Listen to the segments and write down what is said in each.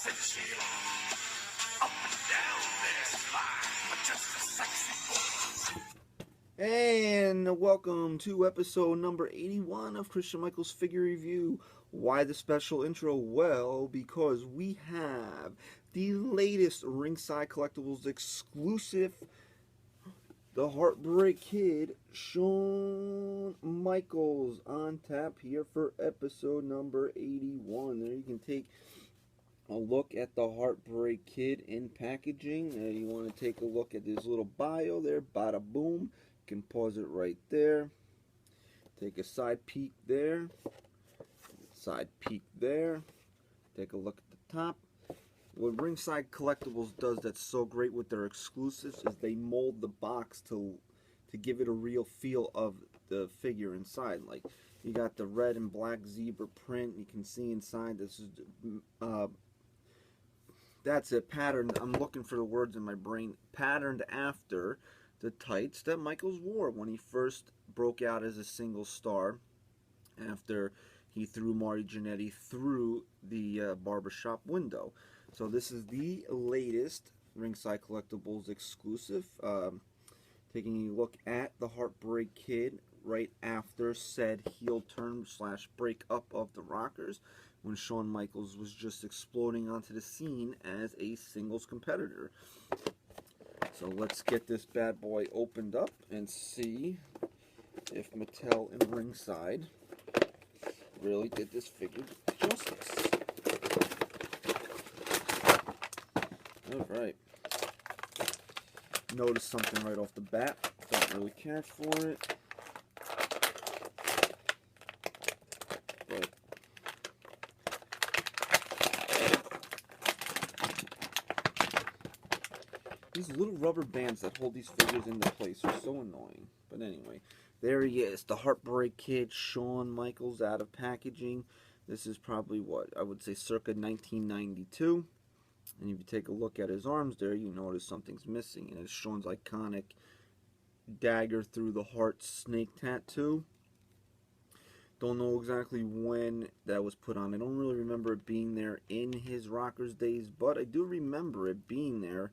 said Sheila. Up and down there, slide, but just a sexy boy. And welcome to episode number 81 of Christian Michael's Figure Review. Why the special intro? Well, because we have the latest Ringside Collectibles exclusive, the Heartbreak Kid, Shawn Michaels, on tap here for episode number 81. There you can take a look at the Heartbreak Kid in packaging. You want to take a look at this little bio there, bada boom. You can pause it right there. Take a side peek there. Side peek there. Take a look at the top. What Ringside Collectibles does that's so great with their exclusives is they mold the box to give it a real feel of the figure inside. Like, you got the red and black zebra print. You can see inside this is that's a pattern. I'm looking for the words in my brain. Patterned after the tights that Michaels wore when he first broke out as a single star after he threw Marty Jannetty through the barbershop window. So this is the latest Ringside Collectibles exclusive. Taking a look at the Heartbreak Kid right after said heel turn / break up of the Rockers, when Shawn Michaels was just exploding onto the scene as a singles competitor. So let's get this bad boy opened up and see if Mattel and Ringside really did this figure justice. Alright. Noticed something right off the bat. Don't really care for it. But these little rubber bands that hold these figures into place are so annoying. But anyway, there he is, the Heartbreak Kid, Shawn Michaels, out of packaging. This is probably, what, I would say circa 1992. And if you take a look at his arms there, you notice something's missing. And it's Shawn's iconic dagger through the heart snake tattoo. Don't know exactly when that was put on. I don't really remember it being there in his Rockers days, but I do remember it being there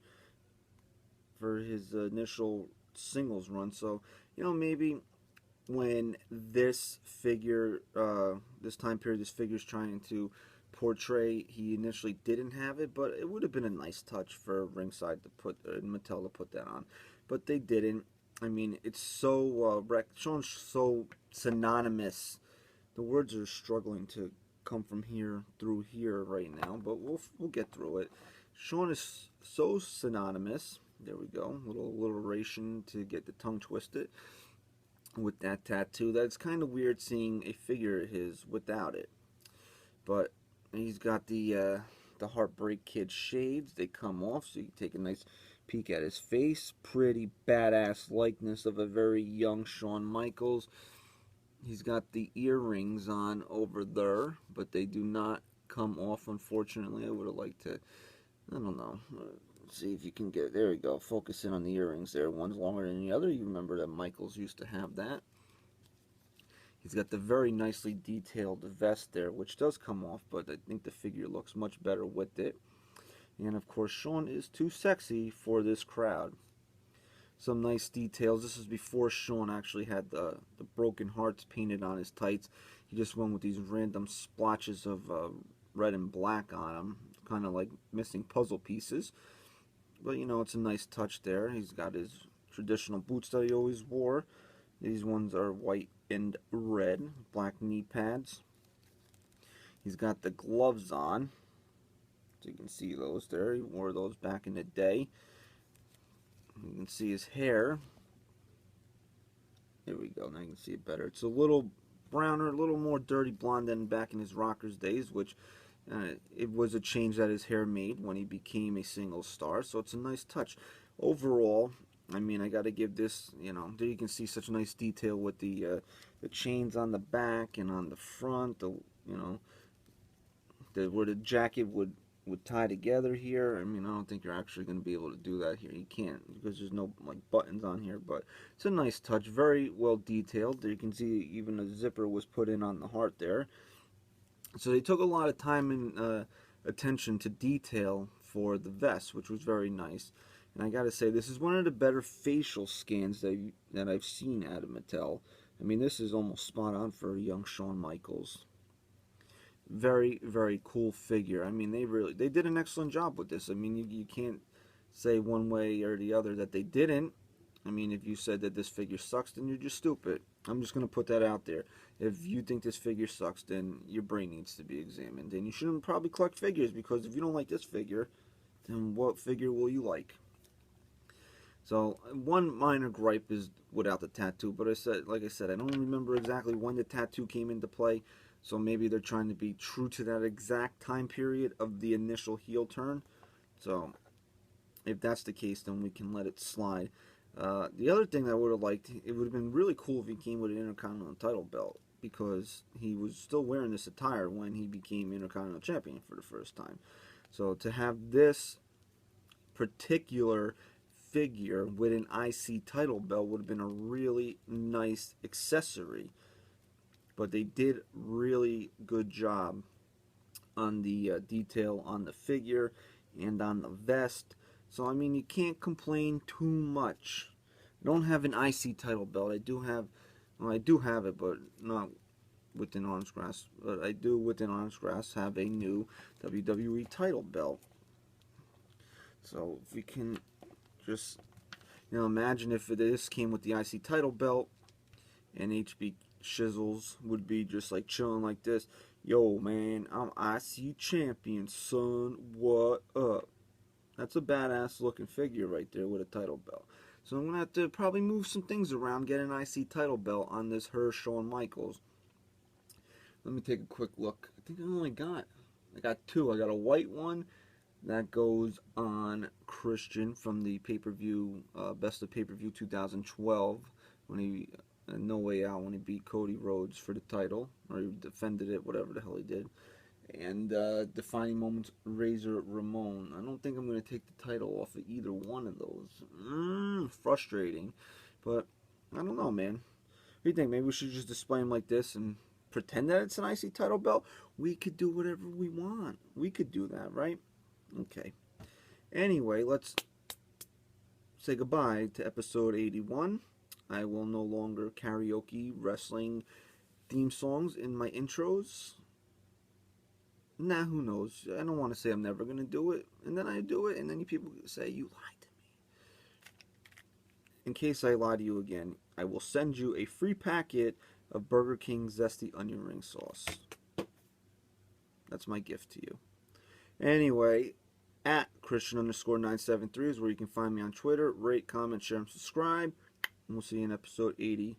for his initial singles run. So, you know, maybe when this figure, this time period, this figure's trying to portray, he initially didn't have it, but it would have been a nice touch for Ringside to put, Mattel to put that on, but they didn't. I mean, it's so Shawn's so synonymous. The words are struggling to come from here through here right now, but we'll get through it. Shawn is so synonymous. There we go, little alliteration to get the tongue twisted with that tattoo. That's kind of weird seeing a figure of his without it, but he's got the Heartbreak Kid shades. They come off, so you can take a nice peek at his face. Pretty badass likeness of a very young Shawn Michaels. He's got the earrings on over there, but they do not come off, unfortunately. I would have liked to, I don't know, see if you can get, there we go, focus in on the earrings there. One's longer than the other. You remember that Michaels used to have that. He's got the very nicely detailed vest there, which does come off, but I think the figure looks much better with it. And of course, Shawn is too sexy for this crowd. Some nice details. This is before Shawn actually had the broken hearts painted on his tights. He just went with these random splotches of red and black on them, kind of like missing puzzle pieces. But you know, it's a nice touch there. He's got his traditional boots that he always wore. These ones are white and red, black knee pads. He's got the gloves on, so you can see those there. He wore those back in the day. You can see his hair. There we go, now you can see it better. It's a little browner, a little more dirty blonde than back in his Rockers days, which it was a change that his hair made when he became a single star, so it's a nice touch. Overall, I mean, I got to give this, you know, there you can see such nice detail with the chains on the back and on the front, you know, where the jacket would tie together here. I mean, I don't think you're actually going to be able to do that here. You can't, because there's no like buttons on here, but it's a nice touch, very well detailed. There you can see even a zipper was put in on the heart there. So they took a lot of time in attention to detail for the vest, which was very nice. And I gotta say, this is one of the better facial scans that I've seen out of Mattel. I mean, this is almost spot on for a young Shawn Michaels. Very, very cool figure. I mean, they did an excellent job with this. I mean, you can't say one way or the other that they didn't. I mean, if you said that this figure sucks, then you're just stupid. I'm just going to put that out there. If you think this figure sucks, then your brain needs to be examined. And you shouldn't probably collect figures, because if you don't like this figure, then what figure will you like? So, one minor gripe is without the tattoo. But like I said, I don't remember exactly when the tattoo came into play. So maybe they're trying to be true to that exact time period of the initial heel turn. So, if that's the case, then we can let it slide. The other thing that I would have liked, it would have been really cool if he came with an Intercontinental title belt, because he was still wearing this attire when he became Intercontinental Champion for the first time. So to have this particular figure with an IC title belt would have been a really nice accessory. But they did really good job on the detail on the figure and on the vest. So, I mean, you can't complain too much. I don't have an IC title belt. I do have it, but not within arm's grasp. But I do, within arm's grasp, have a new WWE title belt. So, if we can just, imagine if this came with the IC title belt, and HB Shizzles would be just like chilling like this. Yo, man, I'm IC champion, son. What up? That's a badass looking figure right there with a title belt. So I'm going to have to probably move some things around, get an IC title belt on this Shawn Michaels. Let me take a quick look. I think I got two. I got a white one that goes on Christian from the pay-per-view, Best of Pay-Per-View 2012, when he, No Way Out, when he beat Cody Rhodes for the title, or he defended it, whatever the hell he did. And Defining Moments, Razor Ramon. I don't think I'm going to take the title off of either one of those. Frustrating. But, I don't know, man. What do you think? Maybe we should just display them like this and pretend that it's an IC title belt? We could do whatever we want. We could do that, right? Okay. Anyway, let's say goodbye to episode 81. I will no longer karaoke wrestling theme songs in my intros. Nah, who knows? I don't want to say I'm never going to do it, and then I do it, and then you people say, you lied to me. In case I lie to you again, I will send you a free packet of Burger King Zesty Onion Ring Sauce. That's my gift to you. Anyway, at Christian_973 is where you can find me on Twitter. Rate, comment, share, and subscribe. And we'll see you in episode 82.